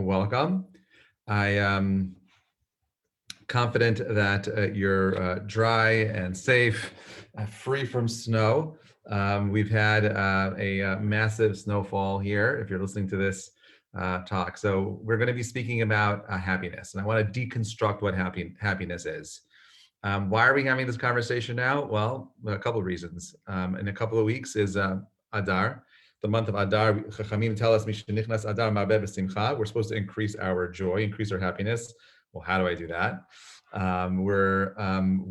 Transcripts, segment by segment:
welcome. I am confident that you're dry and safe, free from snow. We've had a massive snowfall here, if you're listening to this talk. So we're going to be speaking about happiness, and I want to deconstruct what happiness is. Why are we having this conversation now? Well, a couple of reasons. In a couple of weeks is Adar, the month of Adar. Chachamim tell us, Mishenichnas Adar marbeh b'simcha. We're supposed to increase our joy, increase our happiness. Well, how do I do that?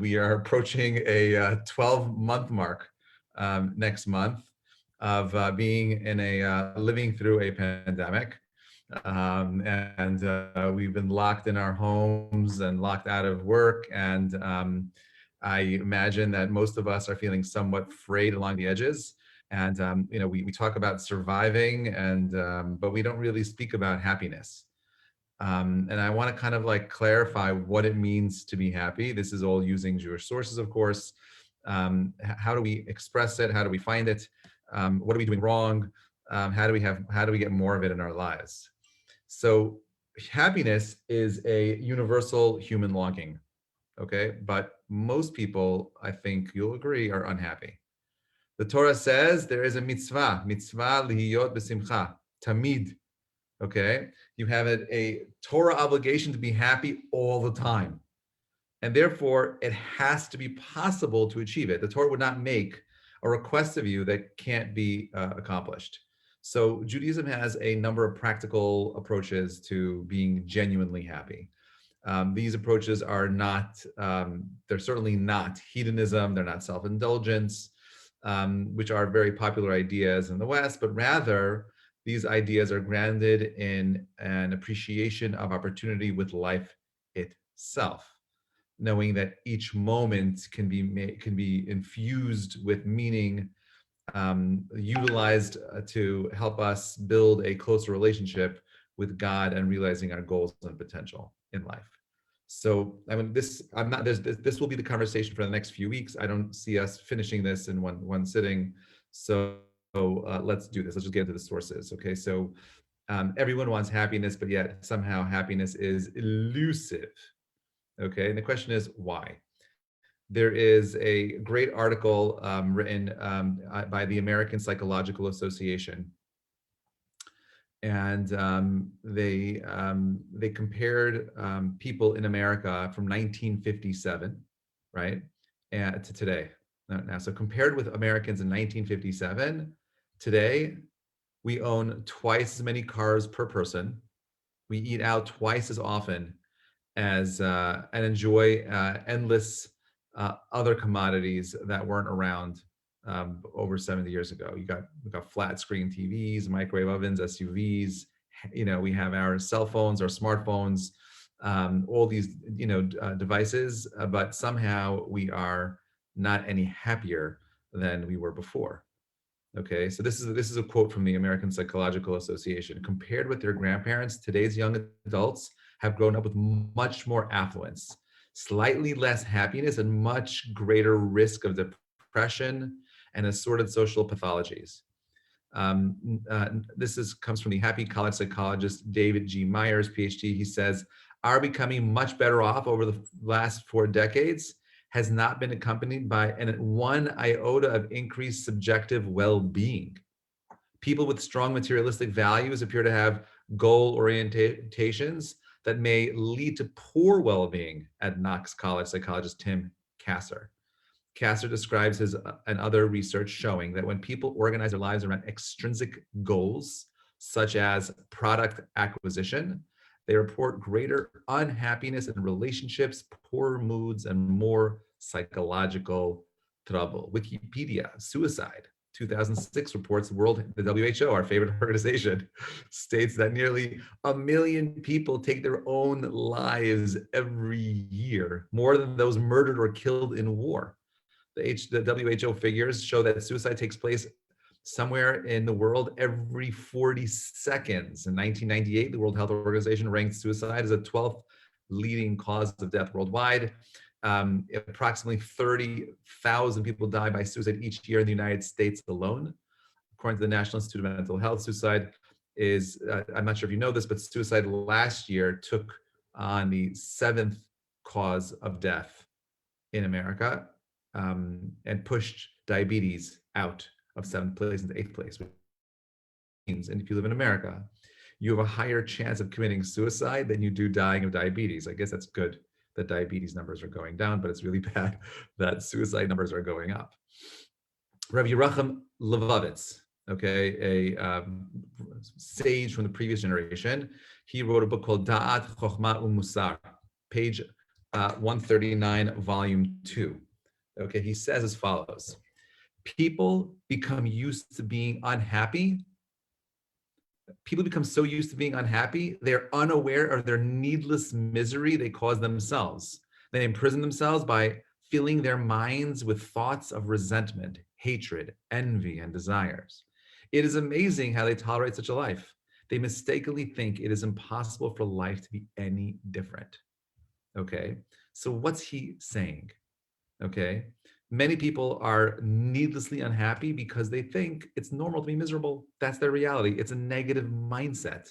We are approaching a 12-month mark next month of being in living through a pandemic. We've been locked in our homes and locked out of work. And I imagine that most of us are feeling somewhat frayed along the edges. And we talk about surviving, but we don't really speak about happiness. And I want to kind of like clarify what it means to be happy. This is all using Jewish sources, of course. How do we express it? How do we find it? What are we doing wrong? How do we get more of it in our lives? So happiness is a universal human longing, okay? But most people, I think you'll agree, are unhappy. The Torah says there is a mitzvah lihiyot b'simcha, tamid, okay? You have a Torah obligation to be happy all the time. And therefore, it has to be possible to achieve it. The Torah would not make a request of you that can't be accomplished. So Judaism has a number of practical approaches to being genuinely happy. These approaches are not, they're certainly not hedonism, they're not self-indulgence, which are very popular ideas in the West, but rather these ideas are grounded in an appreciation of opportunity with life itself, knowing that each moment can be infused with meaning, utilized to help us build a closer relationship with God and realizing our goals and potential in life. So, I mean, this will be the conversation for the next few weeks. I don't see us finishing this in one sitting. So let's do this. Let's just get into the sources. Okay, so everyone wants happiness, but yet somehow happiness is elusive. Okay, and the question is why? There is a great article written by the American Psychological Association, and they compared people in America from 1957, right, and to today. Now, so compared with Americans in 1957, today we own twice as many cars per person. We eat out twice as often as and enjoy endless other commodities that weren't around over 70 years ago. We got flat screen TVs, microwave ovens, SUVs. We have our cell phones, our smartphones, all these devices, but somehow we are not any happier than we were before. Okay, so this is a quote from the American Psychological Association. Compared with their grandparents, today's young adults have grown up with much more affluence, slightly less happiness, and much greater risk of depression and assorted social pathologies. This comes from the Happy College psychologist David G. Myers, PhD. He says, our becoming much better off over the last 4 decades has not been accompanied by one iota of increased subjective well-being. People with strong materialistic values appear to have goal orientations that may lead to poor well-being, at Knox College psychologist Tim Kasser. Kasser describes his and other research showing that when people organize their lives around extrinsic goals, such as product acquisition, they report greater unhappiness in relationships, poorer moods, and more psychological trouble. Wikipedia, suicide. 2006 reports the WHO, our favorite organization, states that nearly 1 million people take their own lives every year, more than those murdered or killed in war. The WHO figures show that suicide takes place somewhere in the world every 40 seconds. In 1998, the World Health Organization ranked suicide as the 12th leading cause of death worldwide. Approximately 30,000 people die by suicide each year in the United States alone. According to the National Institute of Mental Health, suicide is, I'm not sure if you know this, but suicide last year took on the 7th cause of death in America, and pushed diabetes out of 7th place into 8th place, which means, and if you live in America, you have a higher chance of committing suicide than you do dying of diabetes. I guess that's good that diabetes numbers are going down, but it's really bad that suicide numbers are going up. Rabbi Reuven Ibragimov, okay, a sage from the previous generation, he wrote a book called Da'at, Chokhmah U'Musar, page 139, volume 2. Okay, he says as follows: people become used to being unhappy. People become so used to being unhappy, they're unaware of their needless misery they cause themselves. They imprison themselves by filling their minds with thoughts of resentment, hatred, envy, and desires. It is amazing how they tolerate such a life. They mistakenly think it is impossible for life to be any different. Okay, so what's he saying? Okay, many people are needlessly unhappy because they think it's normal to be miserable. That's their reality. It's a negative mindset.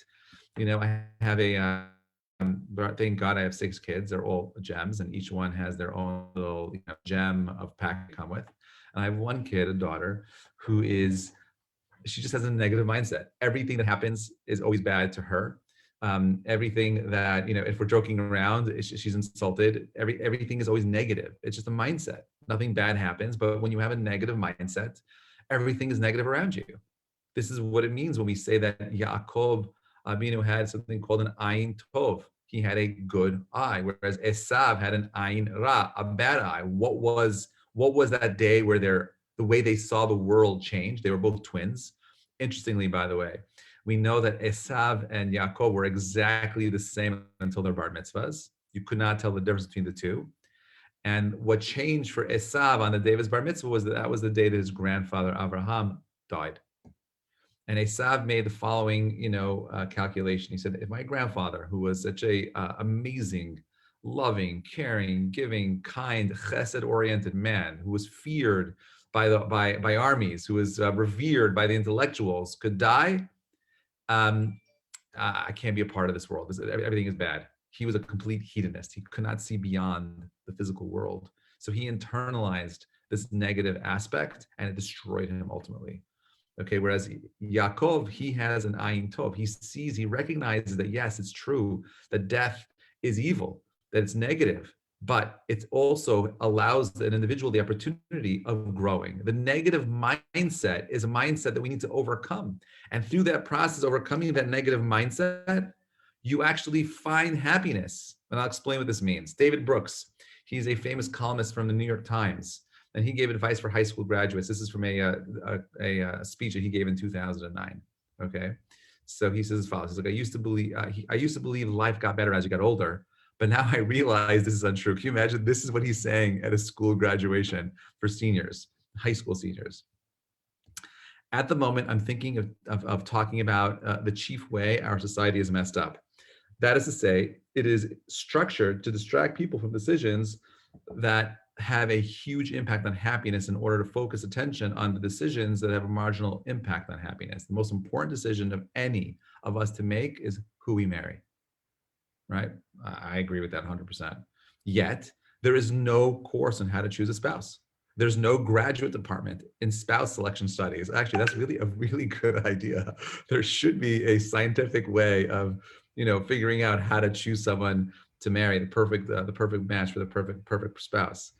You know, I have thank God I have 6 kids. They're all gems, and each one has their own little gem of pack to come with. And I have one kid, a daughter, who is, she just has a negative mindset. Everything that happens is always bad to her. Everything that, if we're joking around, she's insulted. Everything is always negative. It's just a mindset. Nothing bad happens, but when you have a negative mindset, everything is negative around you. This is what it means when we say that Yaakov Abinu had something called an ayin tov. He had a good eye, whereas Esav had an ayin ra, a bad eye. What was that day where the way they saw the world changed? They were both twins. Interestingly, by the way, we know that Esav and Yaakov were exactly the same until their bar mitzvahs. You could not tell the difference between the two. And what changed for Esav on the day of his bar mitzvah was that was the day that his grandfather Abraham died. And Esav made the following, calculation. He said, if my grandfather, who was such a amazing, loving, caring, giving, kind, chesed-oriented man, who was feared by armies, who was revered by the intellectuals, could die, I can't be a part of this world. Everything is bad. He was a complete hedonist. He could not see beyond the physical world. So he internalized this negative aspect, and it destroyed him ultimately. Okay, whereas Yaakov, he has an ayin tov. He recognizes that yes, it's true that death is evil, that it's negative, but it also allows an individual the opportunity of growing. The negative mindset is a mindset that we need to overcome. And through that process, overcoming that negative mindset, you actually find happiness. And I'll explain what this means. David Brooks, he's a famous columnist from the New York Times, and he gave advice for high school graduates. This is from a speech that he gave in 2009. Okay, so he says as follows: he's like, I used to believe life got better as you got older, but now I realize this is untrue. Can you imagine? This is what he's saying at a school graduation for seniors, high school seniors. At the moment, I'm thinking of talking about the chief way our society is messed up. That is to say, it is structured to distract people from decisions that have a huge impact on happiness in order to focus attention on the decisions that have a marginal impact on happiness. The most important decision of any of us to make is who we marry, right? I agree with that 100%. Yet, there is no course on how to choose a spouse. There's no graduate department in spouse selection studies. Actually, that's really a really good idea. There should be a scientific way of, figuring out how to choose someone to marry, the perfect match for the perfect spouse.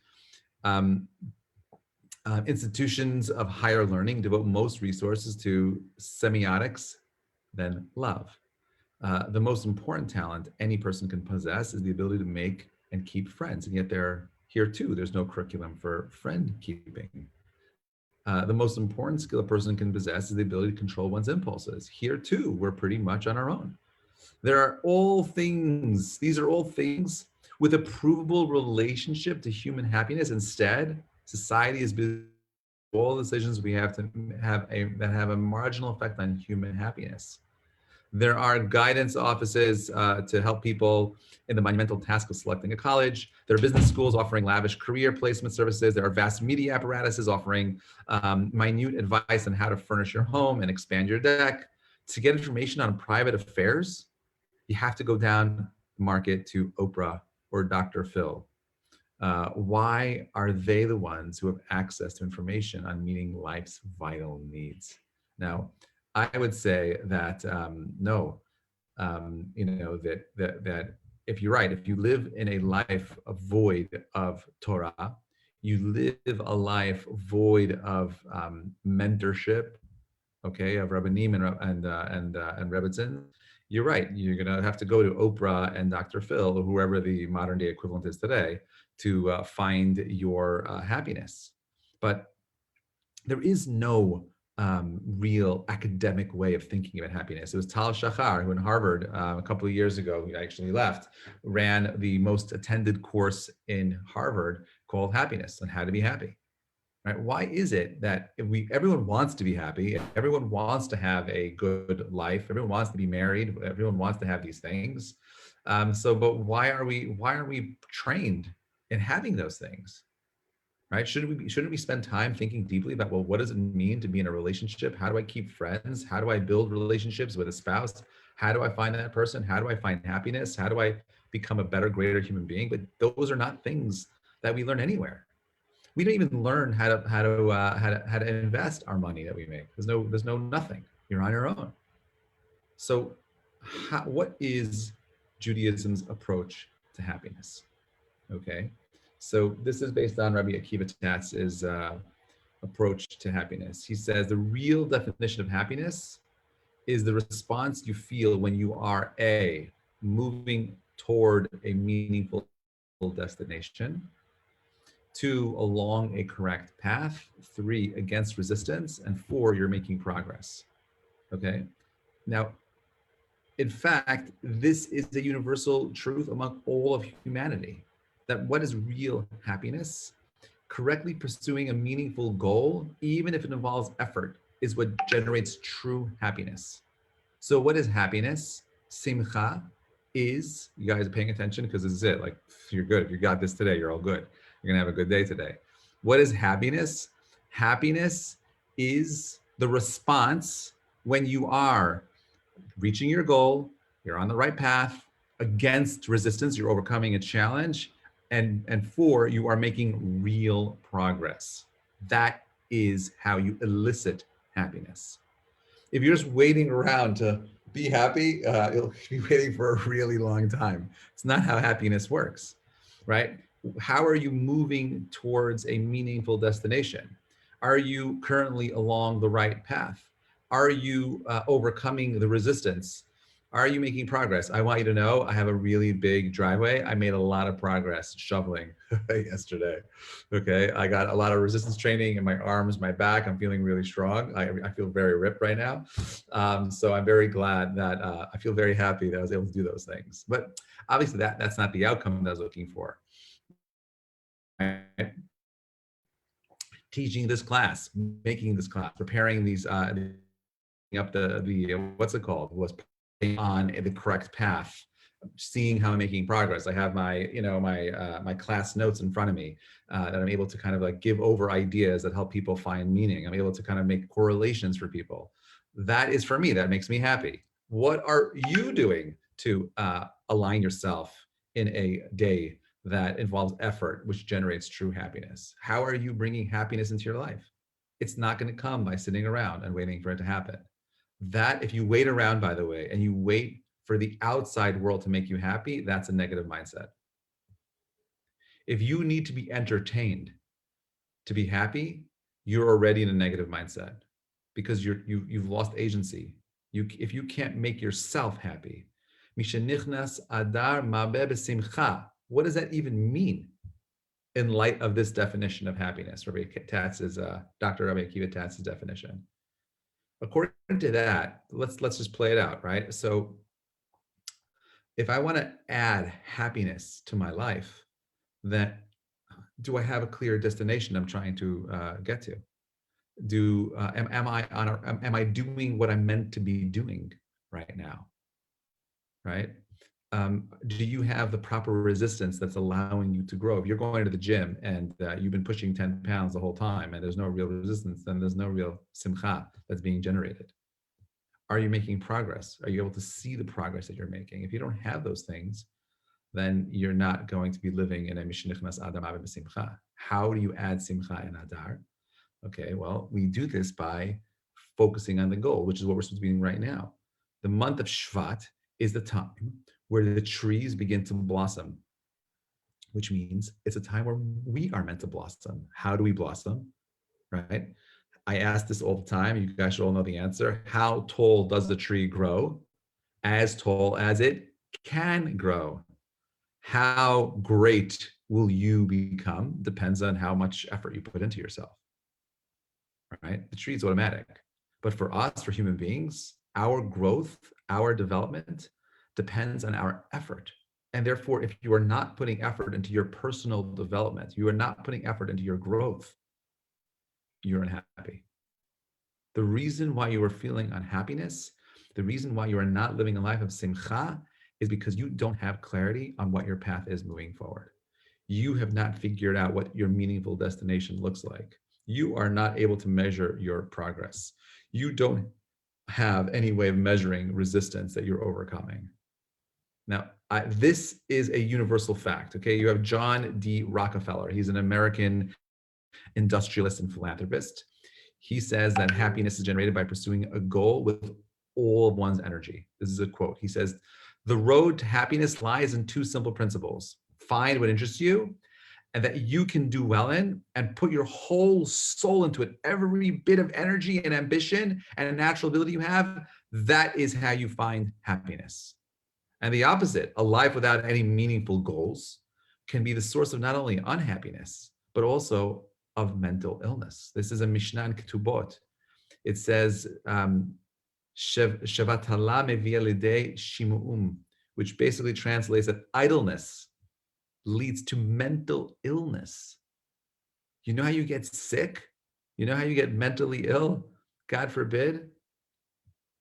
Institutions of higher learning devote most resources to semiotics than love. The most important talent any person can possess is the ability to make and keep friends, and yet here too, there's no curriculum for friend keeping. The most important skill a person can possess is the ability to control one's impulses. Here too, we're pretty much on our own. These are all things with a provable relationship to human happiness. Instead, society is busy with all decisions we have to have that have a marginal effect on human happiness. There are guidance offices to help people in the monumental task of selecting a college. There are business schools offering lavish career placement services. There are vast media apparatuses offering minute advice on how to furnish your home and expand your deck. To get information on private affairs, you have to go down market to Oprah or Dr. Phil. Why are they the ones who have access to information on meeting life's vital needs? Now, I would say that no, that if you're right, if you live in a life void of Torah, you live a life void of mentorship, okay, of Rabbanim and Rebbitzin, you're right. You're gonna have to go to Oprah and Dr. Phil, or whoever the modern day equivalent is today, to find your happiness. But there is no real academic way of thinking about happiness. It was Tal Shachar, who in Harvard a couple of years ago, he actually left, ran the most attended course in Harvard called Happiness and How to Be Happy. Right? Why is it that if everyone wants to be happy, everyone wants to have a good life, everyone wants to be married, everyone wants to have these things. But why are we trained in having those things? Right? Shouldn't we spend time thinking deeply about, well, what does it mean to be in a relationship? How do I keep friends? How do I build relationships with a spouse? How do I find that person? How do I find happiness? How do I become a better, greater human being? But those are not things that we learn anywhere. We don't even learn how to invest our money that we make. There's no nothing. You're on your own. So, what is Judaism's approach to happiness? Okay, so this is based on Rabbi Akiva Tatz's approach to happiness. He says the real definition of happiness is the response you feel when you are moving toward a meaningful destination, 2, along a correct path, 3, against resistance, and 4, you're making progress. Okay. Now, in fact, this is a universal truth among all of humanity, that what is real happiness? Correctly pursuing a meaningful goal, even if it involves effort, is what generates true happiness. So what is happiness? Simcha is, you guys are paying attention because this is it. Like, you're good. If you got this today, you're all good. You're gonna have a good day today. What is happiness? Happiness is the response when you are reaching your goal, you're on the right path, against resistance, you're overcoming a challenge, and 4, you are making real progress. That is how you elicit happiness. If you're just waiting around to be happy, you'll be waiting for a really long time. It's not how happiness works, right? How are you moving towards a meaningful destination? Are you currently along the right path? Are you overcoming the resistance? Are you making progress? I want you to know I have a really big driveway. I made a lot of progress shoveling yesterday. Okay, I got a lot of resistance training in my arms, my back. I'm feeling really strong. I feel very ripped right now. So I'm very glad that I feel very happy that I was able to do those things. But obviously that's not the outcome that I was looking for. Right? Teaching this class, making this class, preparing these up the what's it called? Was on the correct path, seeing how I'm making progress. I have my my class notes in front of me that I'm able to kind of like give over ideas that help people find meaning. I'm able to kind of make correlations for people. That is, for me, that makes me happy. What are you doing to align yourself in a day that involves effort, which generates true happiness? How are you bringing happiness into your life? It's not going to come by sitting around and waiting for it to happen. That, if you wait around, by the way, and you wait for the outside world to make you happy, that's a negative mindset. If you need to be entertained to be happy, you're already in a negative mindset because you've lost agency. If you can't make yourself happy, Mishenichnas adar mabeh b'simcha. What does that even mean in light of this definition of happiness? Rabbi Tatz's, Dr. Rabbi Akiva Tatz's definition. According to that, let's just play it out, right? So if I want to add happiness to my life, then do I have a clear destination I'm trying to get to? Am I doing what I'm meant to be doing right now? Right? Do you have the proper resistance that's allowing you to grow? If you're going to the gym and you've been pushing 10 pounds the whole time and there's no real resistance, then there's no real simcha that's being generated. Are you making progress? Are you able to see the progress that you're making? If you don't have those things, then you're not going to be living in a Mishnichnas Adam Ave B'Simcha. How do you add Simcha and Adar? Okay, well, we do this by focusing on the goal, which is what we're supposed to be doing right now. The month of Shvat is the time where the trees begin to blossom, which means it's a time where we are meant to blossom. How do we blossom? Right? I ask this all the time. You guys should all know the answer. How tall does the tree grow? As tall as it can grow. How great will you become? Depends on how much effort you put into yourself. Right? The tree is automatic. But for us, for human beings, our growth, our development depends on our effort. And therefore, if you are not putting effort into your personal development, you are not putting effort into your growth, you're unhappy. The reason why you are feeling unhappiness, the reason why you are not living a life of simcha is because you don't have clarity on what your path is moving forward. You have not figured out what your meaningful destination looks like. You are not able to measure your progress. You don't have any way of measuring resistance that you're overcoming. Now, this is a universal fact, okay? You have John D. Rockefeller. He's an American industrialist and philanthropist. He says that happiness is generated by pursuing a goal with all of one's energy. This is a quote. He says, the road to happiness lies in two simple principles. Find what interests you and that you can do well in, and put your whole soul into it, every bit of energy and ambition and natural ability you have. That is how you find happiness. And the opposite, a life without any meaningful goals, can be the source of not only unhappiness, but also of mental illness. This is a Mishnah in Ketubot. It says, Shevatala mevia lidei shimu'um, which basically translates that idleness leads to mental illness. You know how you get sick? You know how you get mentally ill? God forbid.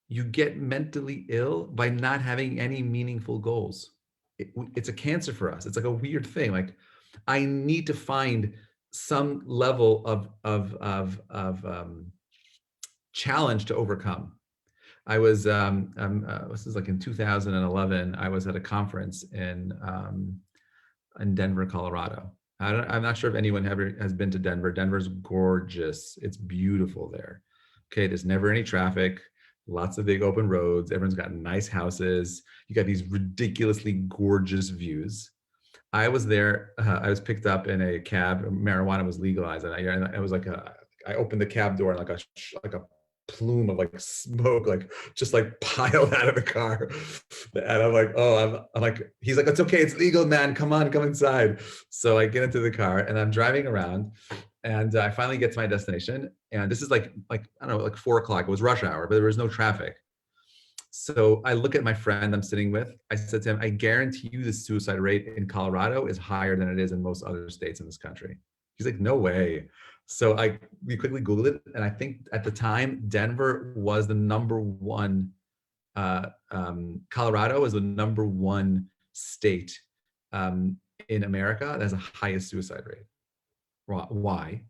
You get mentally ill by not having any meaningful goals. It's a cancer for us. It's like a weird thing. Like, I need to find some level of challenge to overcome. I was this is like in 2011. I was at a conference in Denver, Colorado. I'm not sure if anyone ever has been to Denver. Denver's gorgeous. It's beautiful there. Okay, there's never any traffic. Lots of big open roads. Everyone's got nice houses. You got these ridiculously gorgeous views. I was there. I was picked up in a cab. Marijuana was legalized, and I was like, I opened the cab door and like a plume of like smoke, like just like piled out of the car. And I'm like, oh, I'm like, he's like, it's okay, it's legal, man. Come on, come inside. So I get into the car and I'm driving around, and I finally get to my destination. And this is like I don't know, like 4 o'clock. It was rush hour, but there was no traffic. So I look at my friend I'm sitting with. I said to him, I guarantee you the suicide rate in Colorado is higher than it is in most other states in this country. He's like, no way. So we quickly Googled it. And I think at the time, Denver was the #1, Colorado is the #1 state in America that has the highest suicide rate. Why?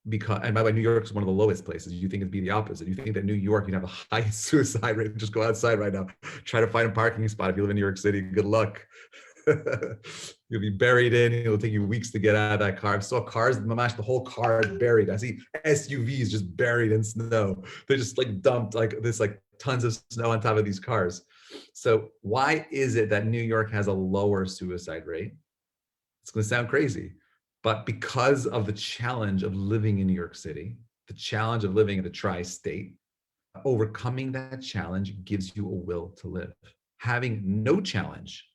Because, and by the way, New York is one of the lowest places. You think it'd be the opposite. You think that New York, you'd have the highest suicide rate. Just go outside right now. Try to find a parking spot. If you live in New York City, good luck. You'll be buried in. It'll take you weeks to get out of that car. I saw cars, mamash, the whole car is buried. I see SUVs just buried in snow. They're just like dumped like this, like tons of snow on top of these cars. So why is it that New York has a lower suicide rate? It's going to sound crazy. But because of the challenge of living in New York City, the challenge of living in the tri-state, overcoming that challenge gives you a will to live. Having no challenge,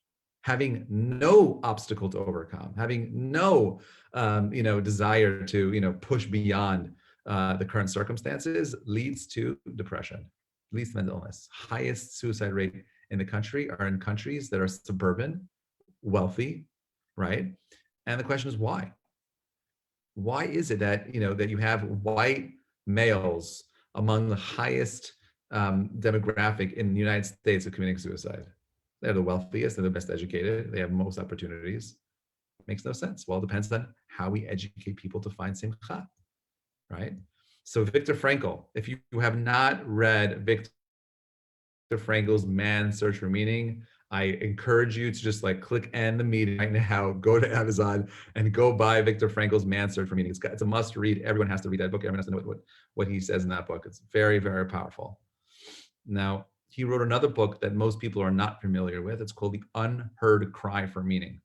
having no obstacle to overcome, having no desire to push beyond the current circumstances leads to depression, leads to mental illness. Highest suicide rate in the country are in countries that are suburban, wealthy, right? And the question is why? Why is it that that you have white males among the highest demographic in the United States of committing suicide? They're the wealthiest, they're the best educated, they have most opportunities. Makes no sense. Well, it depends on how we educate people to find simcha, right? So Viktor Frankl, if you have not read Viktor Frankl's Man's Search for Meaning. I encourage you to just like click end the meeting right now, go to Amazon and go buy Viktor Frankl's Man's Search for Meaning. It's a must read. Everyone has to read that book. Everyone has to know what he says in that book. It's very, very powerful. Now, he wrote another book that most people are not familiar with. It's called The Unheard Cry for Meaning.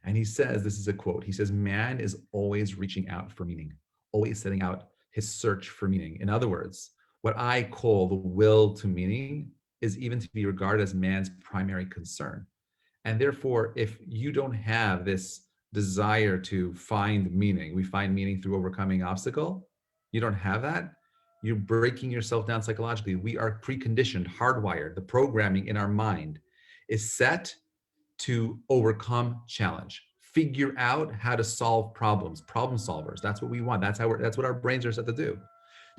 And he says, this is a quote, he says, man is always reaching out for meaning, always setting out his search for meaning. In other words, what I call the will to meaning is even to be regarded as man's primary concern. And therefore, if you don't have this desire to find meaning, we find meaning through overcoming obstacle, you don't have that, you're breaking yourself down psychologically. We are preconditioned, hardwired. The programming in our mind is set to overcome challenge, figure out how to solve problems, problem solvers. That's what we want. That's what our brains are set to do.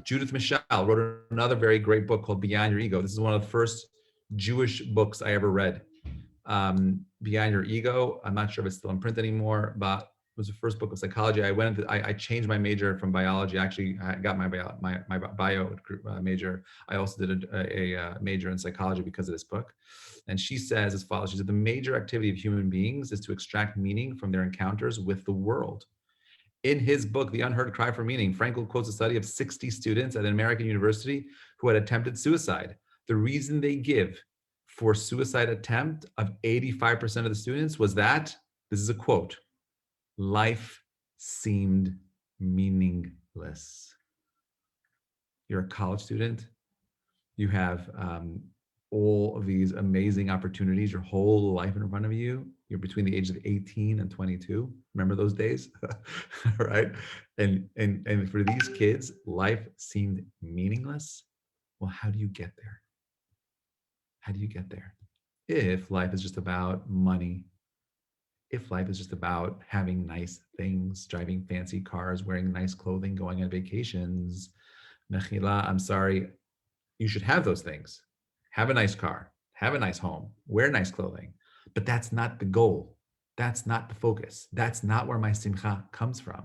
Judith Michel wrote another very great book called Beyond Your Ego. This is one of the first Jewish books I ever read. Beyond Your Ego. I'm not sure if it's still in print anymore, but it was the first book of psychology. I changed my major from biology. Actually, I got my bio major. I also did a major in psychology because of this book. And she says as follows, she said, the major activity of human beings is to extract meaning from their encounters with the world. In his book, The Unheard Cry for Meaning, Frankl quotes a study of 60 students at an American university who had attempted suicide. The reason they give for suicide attempt of 85% of the students was that, this is a quote, life seemed meaningless. You're a college student. You have all of these amazing opportunities, your whole life in front of you. You're between the ages of 18 and 22. Remember those days, right? And for these kids, life seemed meaningless. Well, how do you get there? How do you get there? If life is just about money, if life is just about having nice things, driving fancy cars, wearing nice clothing, going on vacations, Mechila, I'm sorry, you should have those things. Have a nice car, have a nice home, wear nice clothing, but that's not the goal. That's not the focus. That's not where my simcha comes from.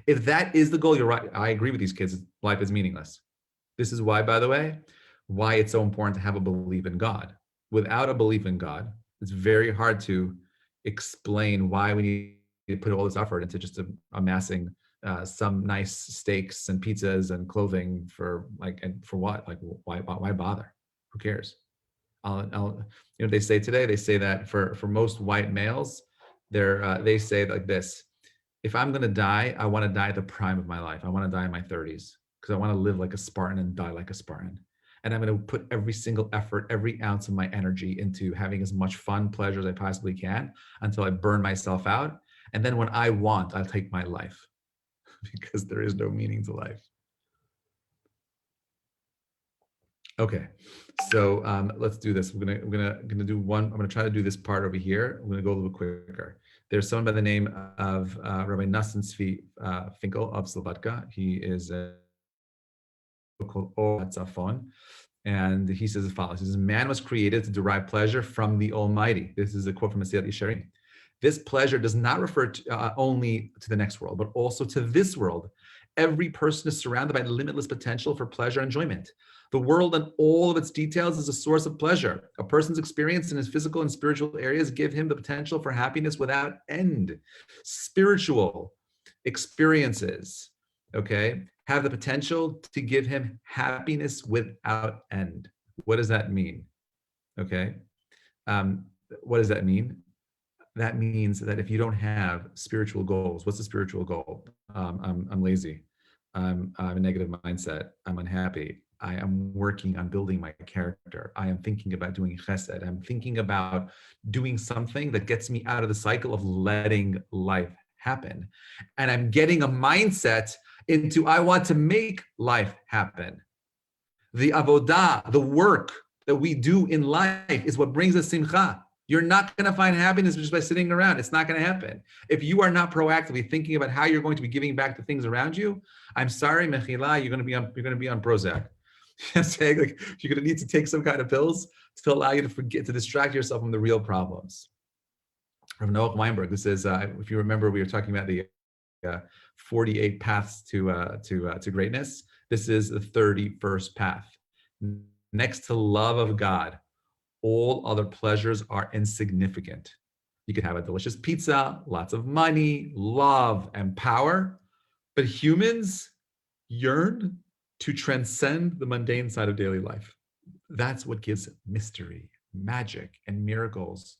If that is the goal, you're right. I agree with these kids. Life is meaningless. This is why, by the way, why it's so important to have a belief in God. Without a belief in God, it's very hard to explain why we need to put all this effort into just amassing some nice steaks and pizzas and clothing for what? Like, why bother? Who cares? They say today, they say that for most white males, they say like this: if I'm going to die, I want to die at the prime of my life. I want to die in my 30s because I want to live like a Spartan and die like a Spartan. And I'm going to put every single effort, every ounce of my energy into having as much fun, pleasure as I possibly can until I burn myself out. And then when I want, I'll take my life because there is no meaning to life. Okay, so let's do this. We're gonna do one. I'm gonna try to do this part over here. I'm gonna go a little quicker. There's someone by the name of Rabbi Nassim Tzvi Finkel of Slobodka. He is a called Tzafon, and he says as follows: he says, "Man was created to derive pleasure from the Almighty." This is a quote from Masechet Yesharim. This pleasure does not refer to, only to the next world, but also to this world. Every person is surrounded by limitless potential for pleasure and enjoyment. The world and all of its details is a source of pleasure. A person's experience in his physical and spiritual areas give him the potential for happiness without end. Spiritual experiences, okay, have the potential to give him happiness without end. What does that mean? Okay, what does that mean? That means that if you don't have spiritual goals, what's the spiritual goal? I'm lazy. I'm a negative mindset. I'm unhappy. I am working on building my character. I am thinking about doing chesed. I'm thinking about doing something that gets me out of the cycle of letting life happen. And I'm getting a mindset into I want to make life happen. The avodah, the work that we do in life is what brings us simcha. You're not going to find happiness just by sitting around. It's not going to happen. If you are not proactively thinking about how you're going to be giving back to things around you, I'm sorry, Mechila, you're going to be on Prozac. Saying like you're going to need to take some kind of pills to allow you to distract yourself from the real problems. From Noah Weinberg, this is if you remember, we were talking about the 48 paths to greatness. This is the 31st path. Next to love of God, all other pleasures are insignificant. You could have a delicious pizza, lots of money, love, and power, but humans yearn to transcend the mundane side of daily life. That's what gives mystery, magic, and miracles.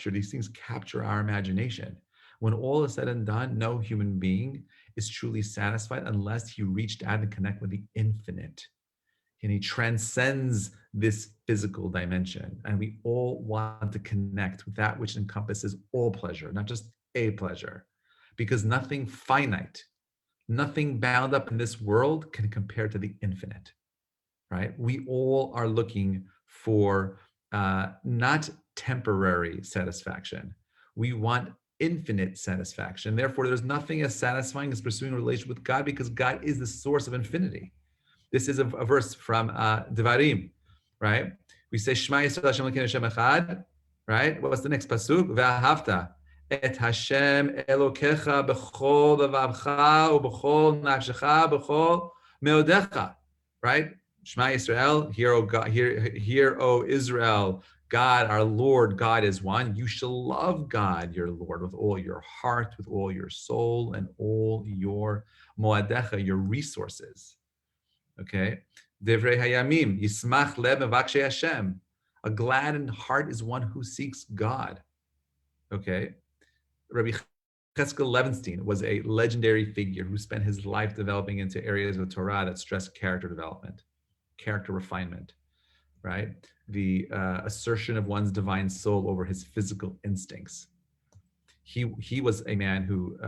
These things capture our imagination. When all is said and done, no human being is truly satisfied unless he reached out and connect with the infinite. And he transcends this physical dimension. And we all want to connect with that which encompasses all pleasure, not just a pleasure, because nothing finite, nothing bound up in this world can compare to the infinite, right? We all are looking for not temporary satisfaction. We want infinite satisfaction. Therefore, there's nothing as satisfying as pursuing a relationship with God, because God is the source of infinity. This is a verse from Devarim, right? We say Shema Yisrael Hashem Elokeinu Hashem Echad, right? What's the next pasuk? Ve'ahavta et Hashem Elokecha b'chol levavcha u'b'chol nafshecha b'chol meodecha, right? Shema Yisrael, hear, O Israel, God, our Lord, God is one. You shall love God, your Lord, with all your heart, with all your soul, and all your moadecha, your resources. Okay, Devrei Hayamim, Yismach Lev Mevakshe Hashem. A gladdened heart is one who seeks God. Okay, Rabbi Cheskel Levenstein was a legendary figure who spent his life developing into areas of Torah that stress character development, character refinement, right? The assertion of one's divine soul over his physical instincts. He was a man who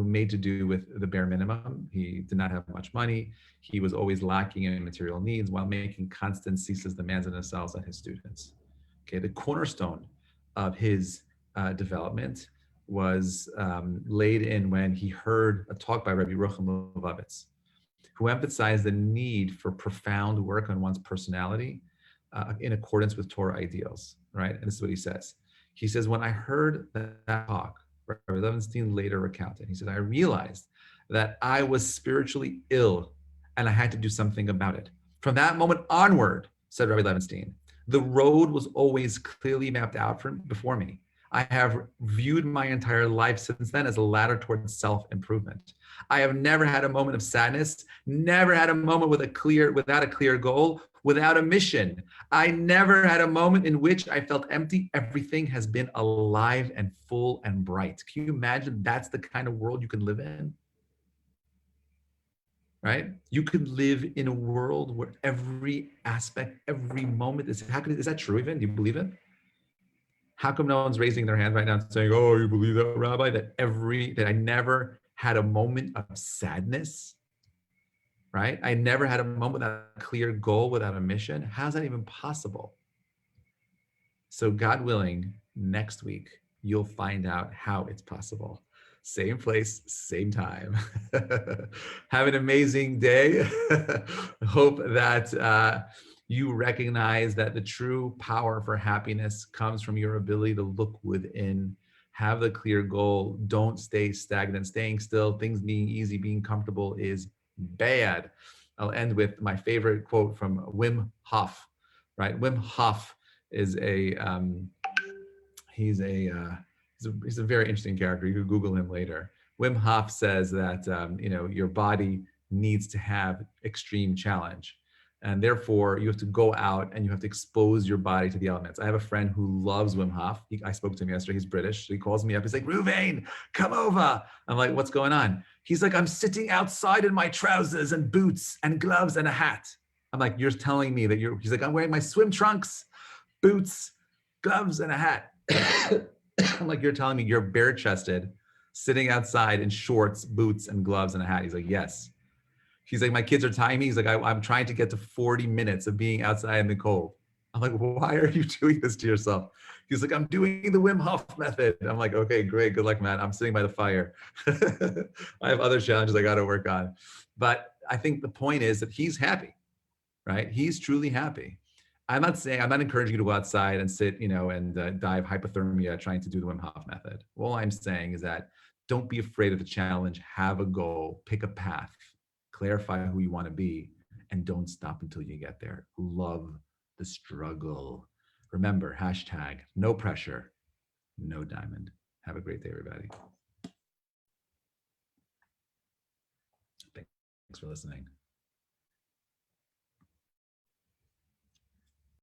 made to do with the bare minimum. He did not have much money. He was always lacking in material needs while making constant ceaseless demands on himself and his students. Okay, the cornerstone of his development was laid in when he heard a talk by Rabbi Reuven Ibragimov, who emphasized the need for profound work on one's personality in accordance with Torah ideals, right? And this is what he says. He says, when I heard that talk, Rabbi Levenstein later recounted, he said, I realized that I was spiritually ill and I had to do something about it. From that moment onward, said Rabbi Levenstein, the road was always clearly mapped out before me. I have viewed my entire life since then as a ladder towards self-improvement. I have never had a moment of sadness, never had a moment without a clear goal, without a mission. I never had a moment in which I felt empty. Everything has been alive and full and bright. Can you imagine that's the kind of world you can live in? Right? You could live in a world where every aspect, every moment is that true even? Do you believe it? How come no one's raising their hand right now and saying, oh, you believe that, Rabbi, that I never had a moment of sadness, right? I never had a moment without a clear goal, without a mission. How's that even possible? So God willing, next week, you'll find out how it's possible. Same place, same time. Have an amazing day. Hope that you recognize that the true power for happiness comes from your ability to look within, have the clear goal, don't stay stagnant, staying still, things being easy, being comfortable is bad. I'll end with my favorite quote from Wim Hof, right? Wim Hof is he's a very interesting character. You could Google him later. Wim Hof says that your body needs to have extreme challenge, and therefore you have to go out and you have to expose your body to the elements. I have a friend who loves Wim Hof. I spoke to him yesterday. He's British. So he calls me up. He's like, Reuven, come over. I'm like, what's going on? He's like, I'm sitting outside in my trousers and boots and gloves and a hat. I'm like, you're telling me that he's like, I'm wearing my swim trunks, boots, gloves, and a hat. I'm like, you're telling me you're bare-chested, sitting outside in shorts, boots, and gloves, and a hat. He's like, yes. He's like, my kids are tying me. He's like, I'm trying to get to 40 minutes of being outside in the cold. I'm like, why are you doing this to yourself? He's like, I'm doing the Wim Hof method. I'm like, okay, great. Good luck, man. I'm sitting by the fire. I have other challenges I got to work on. But I think the point is that he's happy, right? He's truly happy. I'm not encouraging you to go outside and sit, and die of hypothermia trying to do the Wim Hof method. All I'm saying is that don't be afraid of the challenge. Have a goal, pick a path, clarify who you want to be, and don't stop until you get there. Love the struggle. Remember, hashtag no pressure, no diamond. Have a great day, everybody. Thanks for listening.